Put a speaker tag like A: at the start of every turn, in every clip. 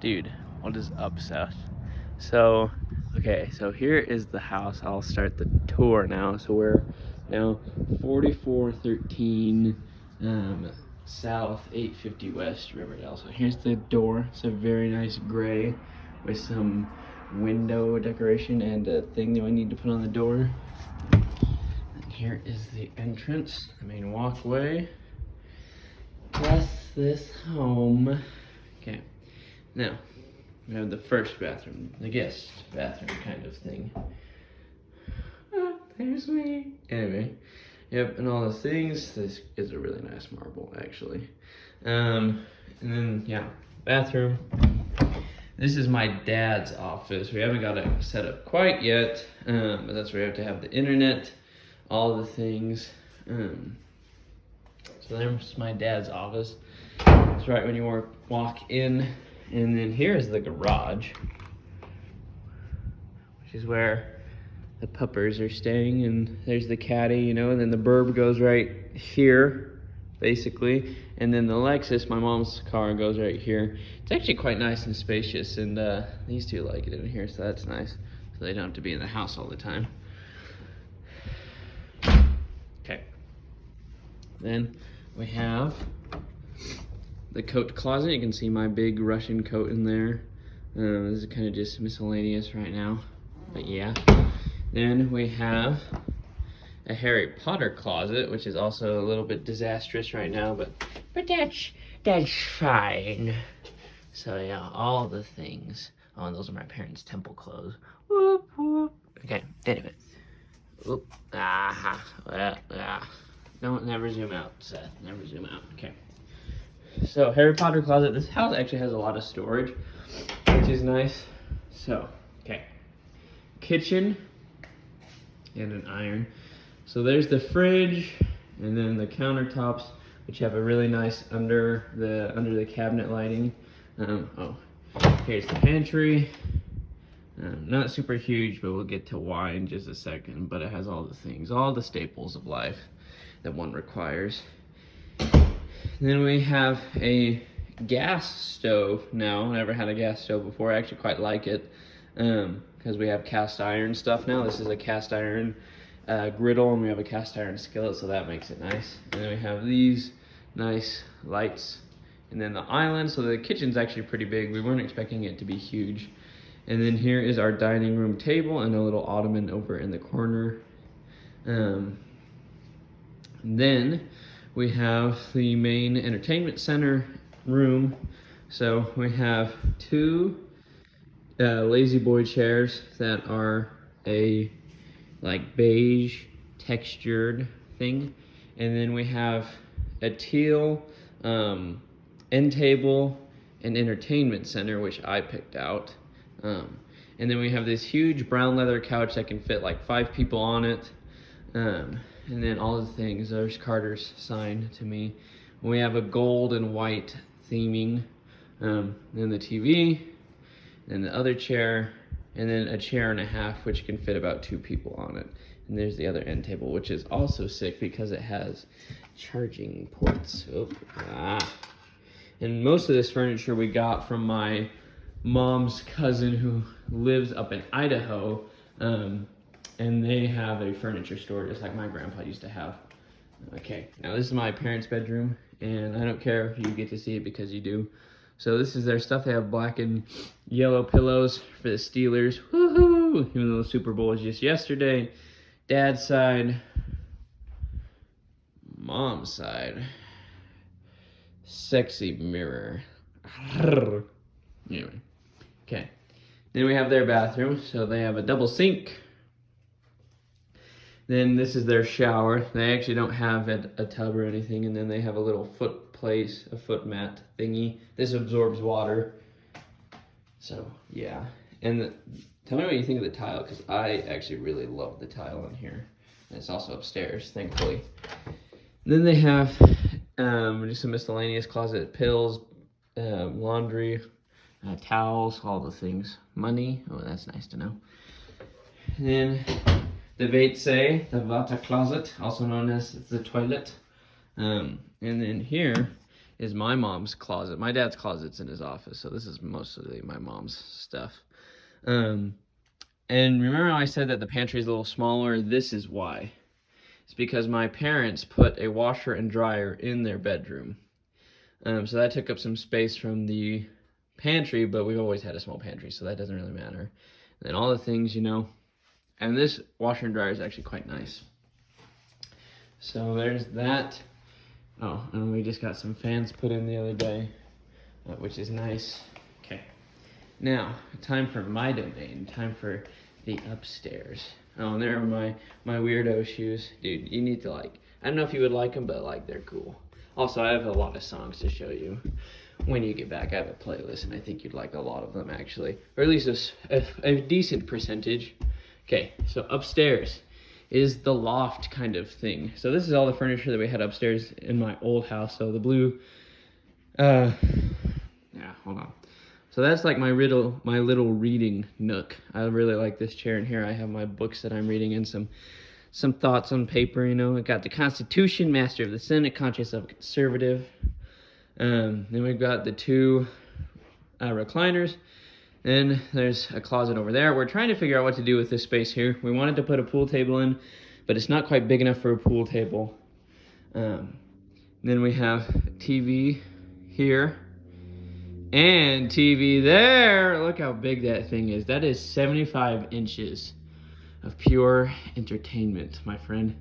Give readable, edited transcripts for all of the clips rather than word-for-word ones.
A: Dude, what is up, Seth? So here is the house. I'll start the tour now. So we're now 4413 South 850 West Riverdale. So here's the door. It's a very nice gray with some window decoration and a thing that we need to put on the door. And here is the entrance, the main walkway. Bless this home. Okay. Now, we have the first bathroom, the guest bathroom kind of thing. Oh, there's me. Anyway, yep, and all the things. This is a really nice marble, actually. And then, yeah, bathroom. This is my dad's office. We haven't got it set up quite yet, but that's where you have to have the internet, all the things. So there's my dad's office. It's right when you walk in. And then here's the garage, which is where the puppers are staying. And there's the caddy, you know, and then the burb goes right here, basically. And then the Lexus, my mom's car, goes right here. It's actually quite nice and spacious, and these two like it in here, so that's nice. So they don't have to be in the house all the time. Okay. Then we have the coat closet. You can see my big Russian coat in there. This is kind of just miscellaneous right now, but yeah. Then we have a Harry Potter closet, which is also a little bit disastrous right now, but that's fine. So yeah, all the things. Oh, and those are my parents' temple clothes. Whoop whoop. Okay, anyway. Oop. Don't never zoom out, Seth. Never zoom out. Okay. So, Harry Potter closet. This house actually has a lot of storage, which is nice. So, okay. Kitchen and an iron. So there's the fridge, and then the countertops, which have a really nice under the cabinet lighting. Here's the pantry. Not super huge, but we'll get to why in just a second. But it has all the things, all the staples of life that one requires. Then we have a gas stove now. Never had a gas stove before. I actually quite like it because we have cast iron stuff now. This is a cast iron griddle, and we have a cast iron skillet, so that makes it nice. And then we have these nice lights. And then the island, so the kitchen's actually pretty big. We weren't expecting it to be huge. And then here is our dining room table and a little ottoman over in the corner. Then we have the main entertainment center room. So we have two lazy boy chairs that are a like beige textured thing. And then we have a teal end table and entertainment center, which I picked out. And then we have this huge brown leather couch that can fit like 5 people on it. And then all the things. There's Carter's sign to me. We have a gold and white theming. Then the TV, then the other chair, and then a chair and a half, which can fit about 2 people on it. And there's the other end table, which is also sick because it has charging ports. And most of this furniture we got from my mom's cousin who lives up in Idaho. And they have a furniture store just like my grandpa used to have. Okay, now this is my parents' bedroom, and I don't care if you get to see it because you do. So this is their stuff. They have black and yellow pillows for the Steelers. Woohoo! Even though the Super Bowl was just yesterday. Dad's side. Mom's side. Sexy mirror. Anyway. Okay. Then we have their bathroom. So they have a double sink. Then this is their shower. They actually don't have a tub or anything. And then they have a little foot place, a foot mat thingy. This absorbs water. So, yeah. And tell me what you think of the tile, because I actually really love the tile in here. And it's also upstairs, thankfully. And then they have just a miscellaneous closet, pills, laundry, towels, all the things. Money. Oh, that's nice to know. And then the WC, the water closet, also known as the toilet. And then here is my mom's closet. My dad's closet's in his office, so this is mostly my mom's stuff. And remember how I said that the pantry is a little smaller? This is why. It's because my parents put a washer and dryer in their bedroom. So that took up some space from the pantry, but we've always had a small pantry, so that doesn't really matter. And then all the things, and this washer and dryer is actually quite nice. So there's that. Oh, and we just got some fans put in the other day, which is nice. Okay, now time for my domain, time for the upstairs. Oh, and there are my weirdo shoes. Dude, you need to I don't know if you would like them, but they're cool. Also, I have a lot of songs to show you when you get back. I have a playlist, and I think you'd like a lot of them, actually. Or at least a decent percentage. Okay, so upstairs is the loft kind of thing. So this is all the furniture that we had upstairs in my old house. So the blue, yeah, hold on. So that's like my little reading nook. I really like this chair in here. I have my books that I'm reading and some thoughts on paper, I got the Constitution, Master of the Senate, Conscience of Conservative. Then we've got the two recliners. Then there's a closet over there. We're trying to figure out what to do with this space here. We wanted to put a pool table in, but it's not quite big enough for a pool table. Then we have TV here. And TV there. Look how big that thing is. That is 75 inches of pure entertainment, my friend.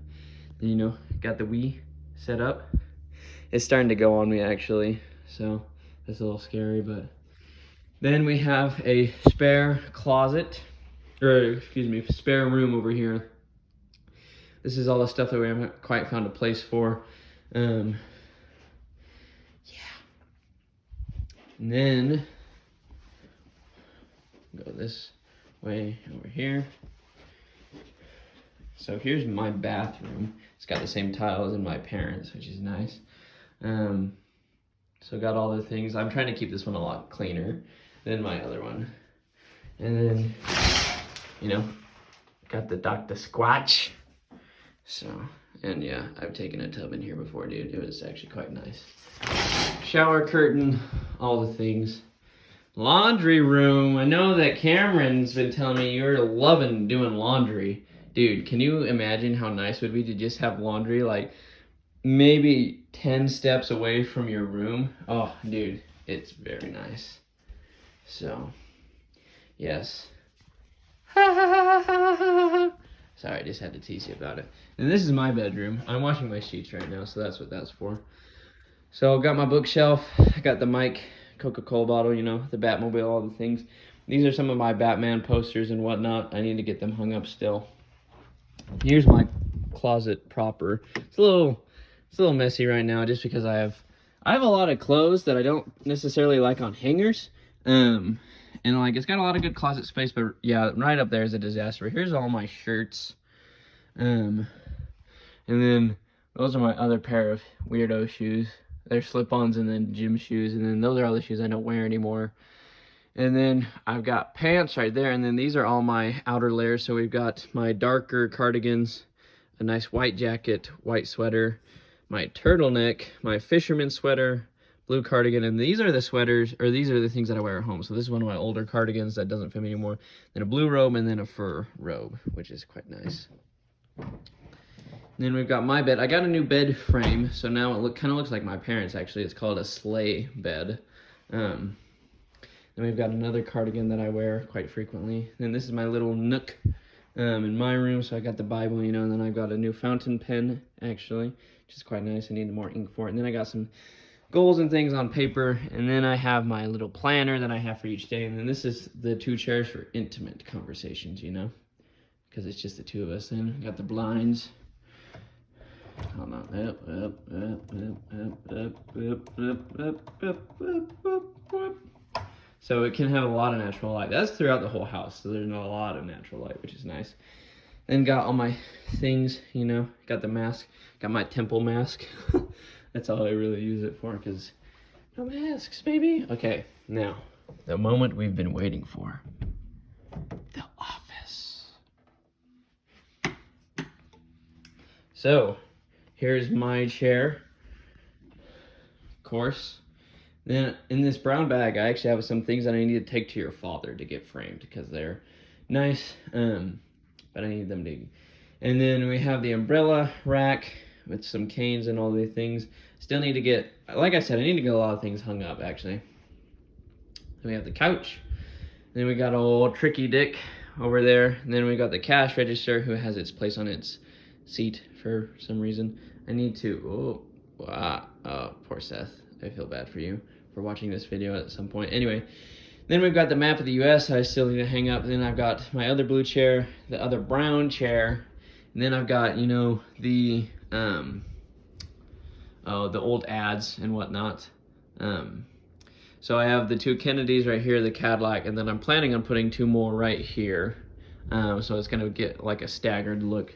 A: And, got the Wii set up. It's starting to go on me, actually. So that's a little scary, but then we have a spare closet, spare room over here. This is all the stuff that we haven't quite found a place for. Yeah. And then go this way over here. So here's my bathroom. It's got the same tile as in my parents', which is nice. So got all the things. I'm trying to keep this one a lot cleaner than my other one. And then, got the Dr. Squatch. So, and yeah, I've taken a tub in here before, dude. It was actually quite nice. Shower curtain, all the things. Laundry room. I know that Cameron's been telling me you're loving doing laundry. Dude, can you imagine how nice it would be to just have laundry maybe 10 steps away from your room? Oh, dude, it's very nice. So, yes. Sorry, I just had to tease you about it. And this is my bedroom. I'm washing my sheets right now, so that's what that's for. So, got my bookshelf. I got the Mike Coca-Cola bottle, the Batmobile, all the things. These are some of my Batman posters and whatnot. I need to get them hung up still. Here's my closet proper. It's a little messy right now just because I have a lot of clothes that I don't necessarily like on hangers. And it's got a lot of good closet space, but yeah, right up there is a disaster. Here's all my shirts. And then those are my other pair of weirdo shoes. They're slip-ons and then gym shoes, and then those are all the shoes I don't wear anymore. And then I've got pants right there, and then these are all my outer layers. So we've got my darker cardigans, a nice white jacket, white sweater, my turtleneck, my fisherman sweater, blue cardigan, and these are the sweaters, or these are the things that I wear at home. So this is one of my older cardigans that doesn't fit me anymore. Then a blue robe, and then a fur robe, which is quite nice. And then we've got my bed. I got a new bed frame, so now it kind of looks like my parents' actually. It's called a sleigh bed. Then we've got another cardigan that I wear quite frequently. Then this is my little nook in my room. So I got the Bible, and then I've got a new fountain pen, actually, which is quite nice. I need more ink for it. And then I got some goals and things on paper. And then I have my little planner that I have for each day. And then this is the 2 chairs for intimate conversations, because it's just the 2 of us. Then I got the blinds. Hold on. So it can have a lot of natural light. That's throughout the whole house, so there's not a lot of natural light, which is nice. Then got all my things, got the mask, got my temple mask. That's all I really use it for, because no masks, baby. Okay, now, the moment we've been waiting for. The office. So, here's my chair. course. Then in this brown bag, I actually have some things that I need to take to your father to get framed because they're nice, but I need them to. And then we have the umbrella rack with some canes and all these things. Still need to get, like I said, I need to get a lot of things hung up actually. Then we have the couch. Then we got old Tricky Dick over there. And then we got the cash register who has its place on its seat for some reason. I need to, poor Seth. I feel bad for you for watching this video at some point. Anyway, then we've got the map of the US that I still need to hang up. Then I've got my other blue chair, the other brown chair. And then I've got, you know, the old ads and whatnot. So I have the two Kennedys right here, the Cadillac, and then I'm planning on putting two more right here. So it's gonna get like a staggered look.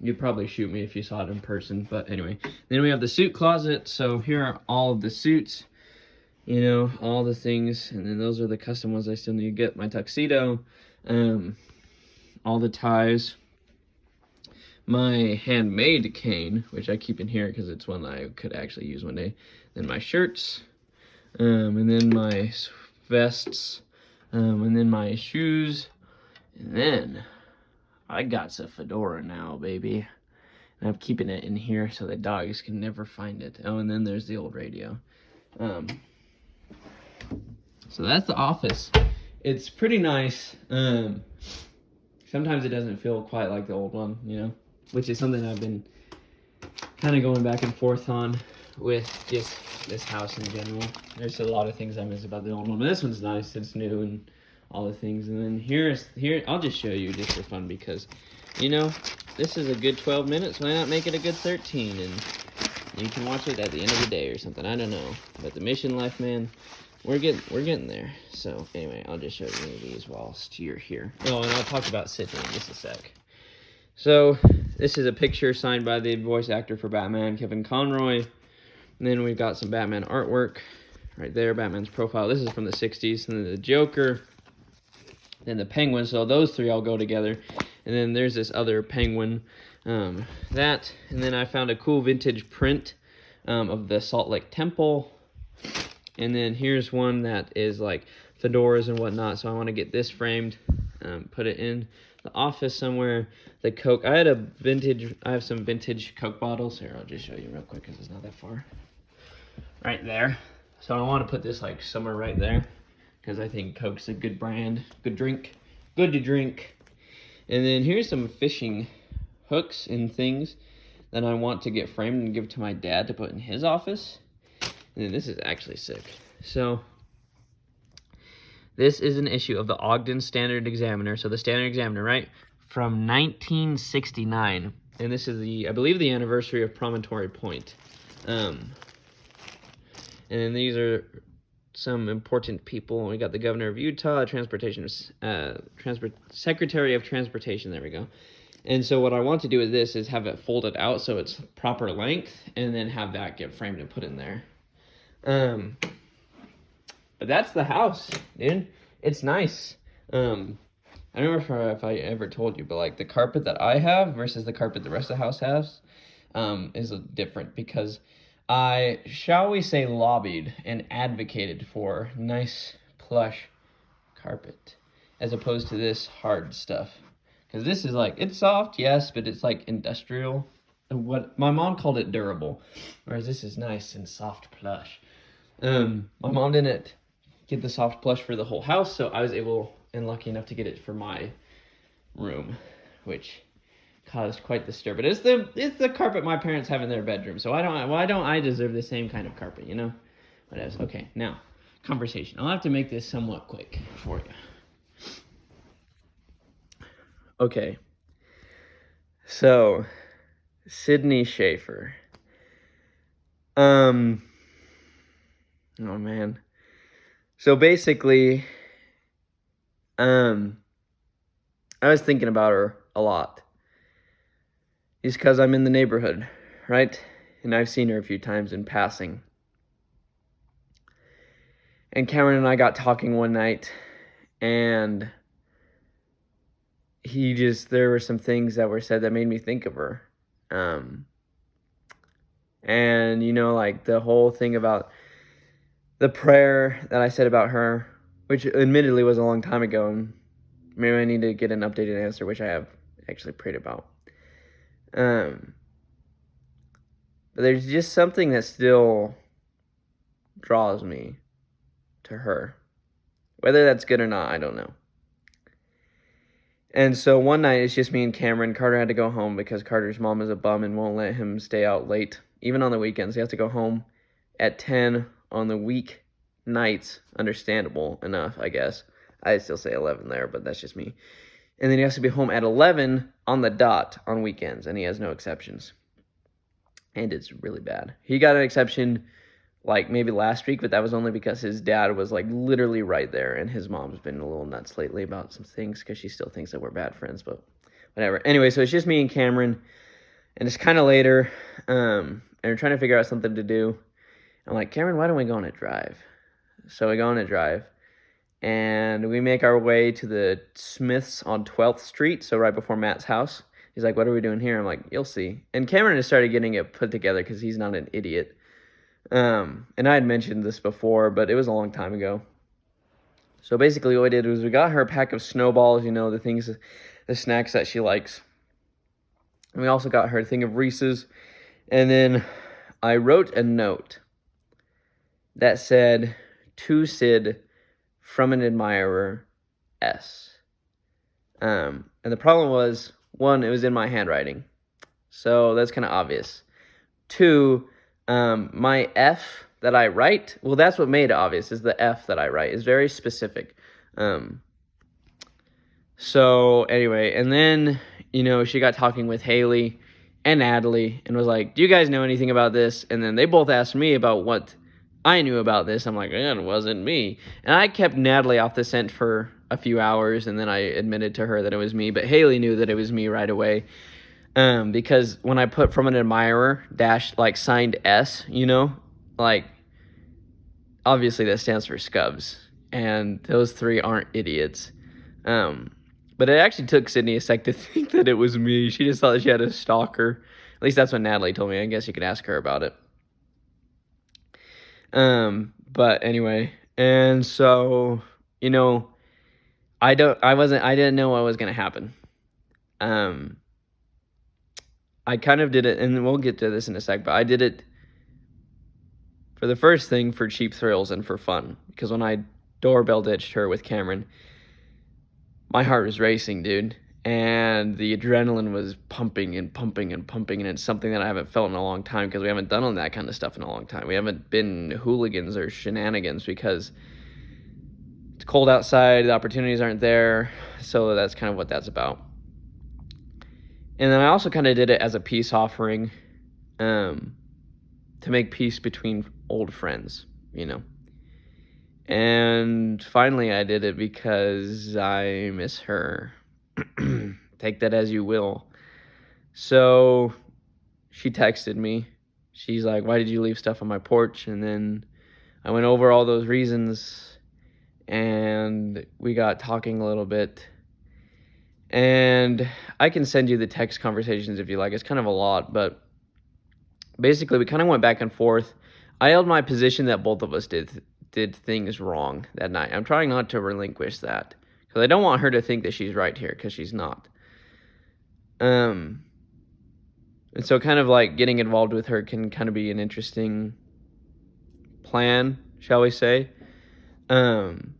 A: You'd probably shoot me if you saw it in person, but anyway. Then we have the suit closet. So here are all of the suits, you know, all the things, and then those are the custom ones I still need to get. My tuxedo, all the ties, my handmade cane, which I keep in here because it's one I could actually use one day. Then my shirts, and then my vests, and then my shoes, and then I got a fedora now, baby. And I'm keeping it in here so the dogs can never find it. Oh, and then there's the old radio. So that's the office. It's pretty nice. Sometimes it doesn't feel quite like the old one, you know, which is something I've been kind of going back and forth on with just this house in general. There's a lot of things I miss about the old one, but this one's nice. It's new and all the things. And then here I'll just show you just for fun because, you know, this is a good 12 minutes. Why not make it a good 13? And you can watch it at the end of the day or something. I don't know. But the mission life, man, we're getting there. So anyway, I'll just show you these whilst you're here. Oh, and I'll talk about Sydney in just a sec. So this is a picture signed by the voice actor for Batman, Kevin Conroy. And then we've got some Batman artwork right there, Batman's profile. This is from the 60s. And then the Joker, then the Penguin. So those three all go together. And then there's this other Penguin, and then I found a cool vintage print of the Salt Lake Temple. And then here's one that is like fedoras and whatnot. So I want to get this framed, put it in the office somewhere. The Coke, I have some vintage Coke bottles. Here, I'll just show you real quick because it's not that far. Right there. So I want to put this like somewhere right there because I think Coke's a good brand, good to drink. And then here's some fishing hooks and things that I want to get framed and give to my dad to put in his office. And then this is actually sick. So this is an issue of the Ogden Standard Examiner. So the Standard Examiner, right? From 1969. And this is I believe the anniversary of Promontory Point. And these are some important people. We got the governor of Utah, Secretary of Transportation. There we go. And so what I want to do with this is have it folded out so it's proper length, and then have that get framed and put in there. But that's the house, dude. It's nice. I don't remember if I ever told you, but like the carpet that I have versus the carpet the rest of the house has, is different because I, shall we say, lobbied and advocated for nice plush carpet as opposed to this hard stuff. Because this is like, it's soft, yes, but it's like industrial. What my mom called it durable, whereas this is nice and soft plush. My mom didn't get the soft plush for the whole house, so I was able and lucky enough to get it for my room, which caused quite the stir. But it's the carpet my parents have in their bedroom, so why don't I deserve the same kind of carpet, you know? But okay, now conversation. I'll have to make this somewhat quick for you. Okay, so Sydney Schaefer. Oh man. So basically, I was thinking about her a lot. Just because I'm in the neighborhood, right? And I've seen her a few times in passing. And Cameron and I got talking one night, and there were some things that were said that made me think of her. And, like the whole thing about the prayer that I said about her, which admittedly was a long time ago, and maybe I need to get an updated answer, which I have actually prayed about. But there's just something that still draws me to her. Whether that's good or not, I don't know. And so one night, it's just me and Cameron. Carter had to go home because Carter's mom is a bum and won't let him stay out late, even on the weekends. He has to go home at 10 on the week nights. Understandable enough, I guess. I still say 11 there, but that's just me. And then he has to be home at 11 on the dot on weekends, and he has no exceptions. And it's really bad. He got an exception like maybe last week, but that was only because his dad was like literally right there, and his mom's been a little nuts lately about some things because she still thinks that we're bad friends, but whatever. Anyway, so it's just me and Cameron, and it's kind of later, and we're trying to figure out something to do. I'm like, Cameron, why don't we go on a drive? So we go on a drive, and we make our way to the Smiths on 12th Street, so right before Matt's house. He's like, what are we doing here? I'm like, you'll see. And Cameron has started getting it put together because he's not an idiot. And I had mentioned this before, but it was a long time ago. So basically what we did was we got her a pack of snowballs, the things, the snacks that she likes. And we also got her a thing of Reese's. And then I wrote a note that said, to Sid, from an admirer, S. And the problem was, one, it was in my handwriting. So that's kind of obvious. Two, my F that I write, well, that's what made it obvious, is the F that I write. It's very specific. So anyway, and then, she got talking with Haley and Natalie and was like, do you guys know anything about this? And then they both asked me about what I knew about this. I'm like, it wasn't me. And I kept Natalie off the scent for a few hours, and then I admitted to her that it was me. But Haley knew that it was me right away. Because when I put from an admirer dash like signed S, like obviously that stands for Scubs, and those three aren't idiots. But it actually took Sydney a sec to think that it was me. She just thought she had a stalker. At least that's what Natalie told me. I guess you could ask her about it. But anyway, and so I didn't know what was gonna happen. I kind of did it, and we'll get to this in a sec, but I did it for the first thing for cheap thrills and for fun. Because when I doorbell ditched her with Cameron, my heart was racing, dude. And the adrenaline was pumping and pumping and pumping, and it's something that I haven't felt in a long time because we haven't done all that kind of stuff in a long time. We haven't been hooligans or shenanigans because it's cold outside, the opportunities aren't there, so that's kind of what that's about. And then I also kind of did it as a peace offering, to make peace between old friends, And finally I did it because I miss her. Take that as you will. So she texted me. She's like, why did you leave stuff on my porch? And then I went over all those reasons, and we got talking a little bit. And I can send you the text conversations if you like. It's kind of a lot, but basically we kind of went back and forth. I held my position that both of us did things wrong that night. I'm trying not to relinquish that because I don't want her to think that she's right here, because she's not. And so kind of like getting involved with her can kind of be an interesting plan, shall we say. And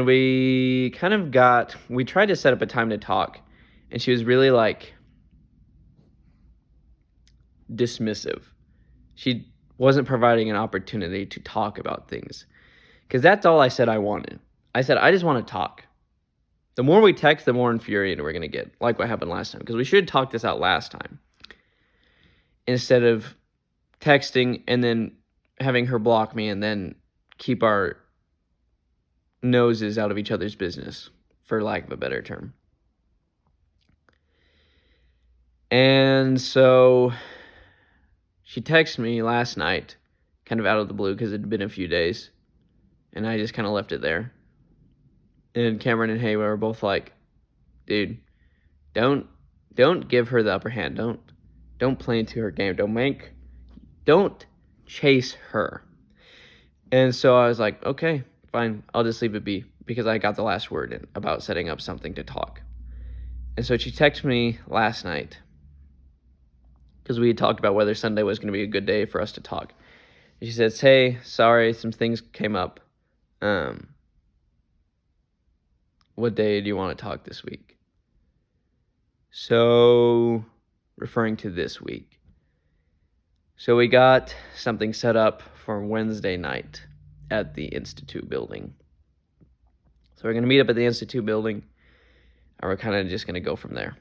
A: we tried to set up a time to talk, and she was really like dismissive. She wasn't providing an opportunity to talk about things, because that's all I said I wanted. I said, I just want to talk. The more we text, the more infuriated we're going to get, like what happened last time, because we should talk this out last time instead of texting and then having her block me and then keep our noses out of each other's business, for lack of a better term. And so she texted me last night, kind of out of the blue, because it had been a few days, and I just kind of left it there. And Cameron and Hay were both like, dude, don't Don't give her the upper hand. Don't play into her game. Don't chase her. And so I was like, okay, fine, I'll just leave it be, because I got the last word in about setting up something to talk. And so she texted me last night, because we had talked about whether Sunday was going to be a good day for us to talk. And she says, hey, sorry, some things came up. What day do you want to talk this week? So, referring to this week. So we got something set up for Wednesday night at the Institute building. So we're going to meet up at the Institute building, and we're kind of just going to go from there.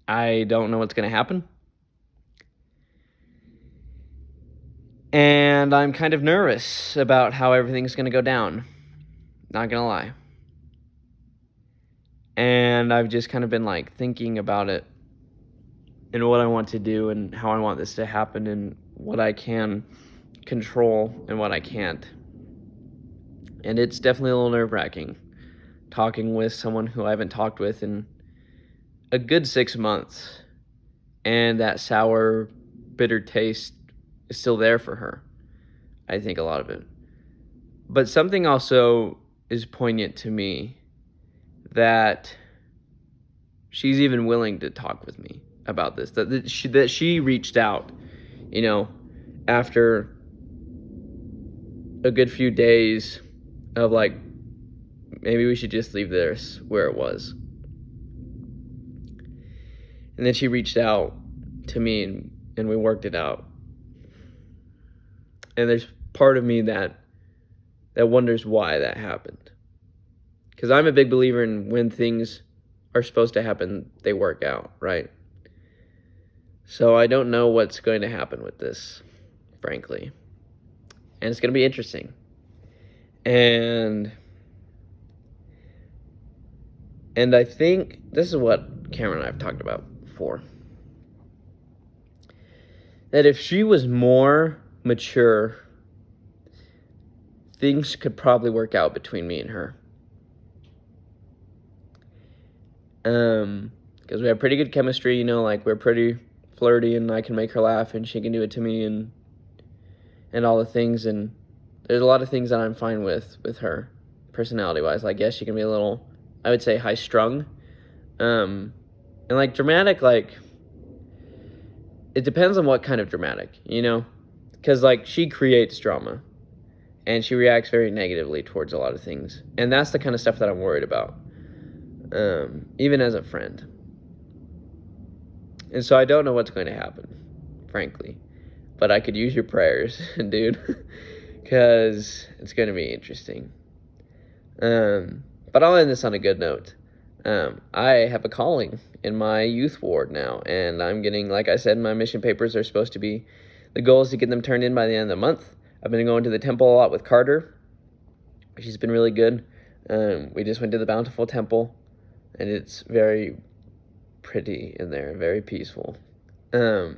A: I don't know what's going to happen. And I'm kind of nervous about how everything's going to go down. Not going to lie. And I've just kind of been like thinking about it and what I want to do and how I want this to happen and what I can control and what I can't. And it's definitely a little nerve-wracking talking with someone who I haven't talked with in a good 6 months, and that sour, bitter taste is still there for her. I think a lot of it. But something also is poignant to me, that she's even willing to talk with me about this, that she reached out, after a good few days of like, maybe we should just leave this where it was. And then she reached out to me and we worked it out. And there's part of me that wonders why that happened. Because I'm a big believer in when things are supposed to happen, they work out, right? So I don't know what's going to happen with this, frankly. And it's going to be interesting. And I think this is what Cameron and I have talked about before. That if she was more mature, things could probably work out between me and her. Because we have pretty good chemistry, like we're pretty flirty, and I can make her laugh and she can do it to me and all the things. And there's a lot of things that I'm fine with her, personality-wise. Like, yes, she can be a little, I would say, high-strung. And like dramatic, like, it depends on what kind of dramatic, because like she creates drama and she reacts very negatively towards a lot of things, and that's the kind of stuff that I'm worried about, even as a friend. And so I don't know what's going to happen, frankly, but I could use your prayers, dude, because it's going to be interesting. But I'll end this on a good note. I have a calling in my youth ward now, and I'm getting, like I said, my mission papers are supposed to be, the goal is to get them turned in by the end of the month. I've been going to the temple a lot with Carter. She's been really good. We just went to the Bountiful Temple, and it's very pretty in there, very peaceful. So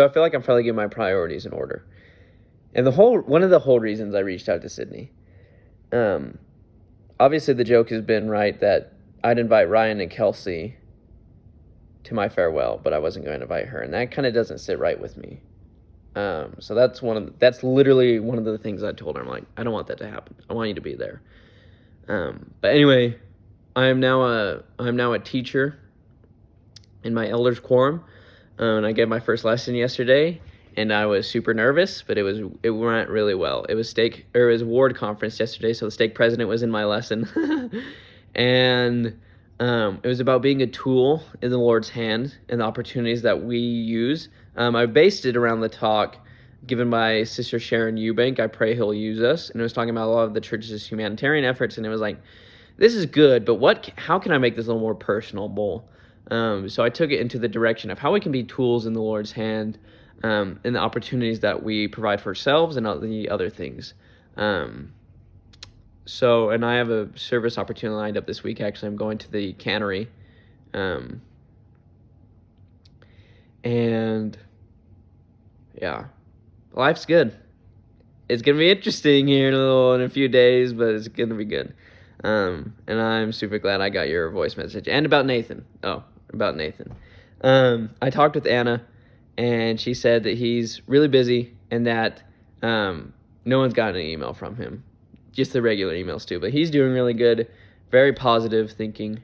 A: I feel like I'm probably getting my priorities in order. And one of the whole reasons I reached out to Sydney, obviously the joke has been, right, that I'd invite Ryan and Kelsey to my farewell, but I wasn't going to invite her, and that kind of doesn't sit right with me. So that's literally one of the things I told her. I'm like, I don't want that to happen. I want you to be there. But anyway, I'm now a teacher in my elders quorum, and I gave my first lesson yesterday, and I was super nervous, but it went really well. It was ward conference yesterday, so the stake president was in my lesson, and it was about being a tool in the Lord's hand and the opportunities that we use. I based it around the talk given by Sister Sharon Eubank, I pray he'll use us, and it was talking about a lot of the church's humanitarian efforts, and it was like, this is good, but how can I make this a little more personable? So I took it into the direction of how we can be tools in the Lord's hand, and the opportunities that we provide for ourselves and all the other things. And I have a service opportunity lined up this week. Actually, I'm going to the cannery. And yeah, life's good. It's going to be interesting here in a few days, but it's going to be good. And I'm super glad I got your voice message. And about Nathan. Oh, about Nathan. I talked with Anna, and she said that he's really busy and that no one's gotten an email from him. Just the regular emails, too. But he's doing really good. Very positive thinking.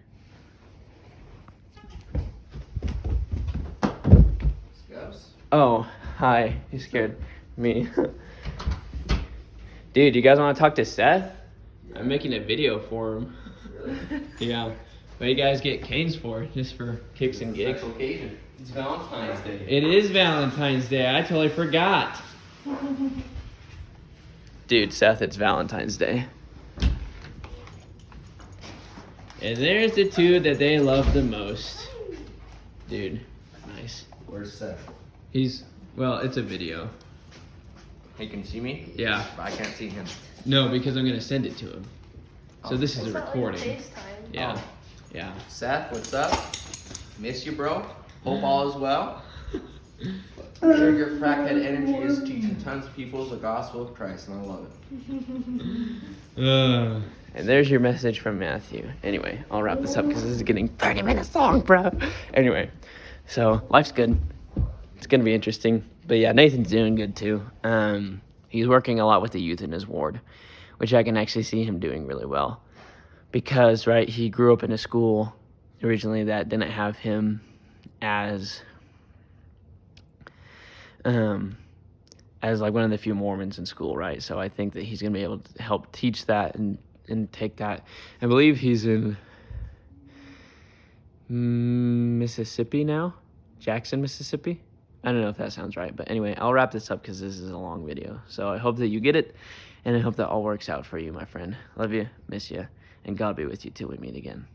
A: Oh, hi. You scared me. Dude, you guys want to talk to Seth? Yeah. I'm making a video for him. Really? Yeah. What do you guys get canes for? Just for kicks and gigs?
B: Special occasion. It's Valentine's Day.
A: It is Valentine's Day. I totally forgot. Dude, Seth, it's Valentine's Day. And there's the two that they love the most. Dude, nice.
B: Where's Seth?
A: Well, it's a video.
B: He can see me?
A: Yeah.
B: But I can't see him.
A: No, because I'm going to send it to him. So this is a
C: It's not
A: recording.
C: like FaceTime.
A: Yeah.
B: Oh.
A: Yeah.
B: Seth, what's up? Miss you, bro. Hope all is well. I'm sure your crackhead energy is teaching tons of people the gospel of Christ, and I love it.
A: And there's your message from Matthew. Anyway, I'll wrap this up because this is getting 30 minutes long, bro. Anyway, so life's good. It's going to be interesting. But yeah, Nathan's doing good too. He's working a lot with the youth in his ward, which I can actually see him doing really well. Because, right, he grew up in a school originally that didn't have him as like one of the few Mormons in school, right? So I think that he's going to be able to help teach that and take that. I believe he's in Mississippi now, Jackson, Mississippi. I don't know if that sounds right, but anyway, I'll wrap this up because this is a long video. So I hope that you get it, and I hope that all works out for you, my friend. Love you, miss you, and God be with you till we meet again.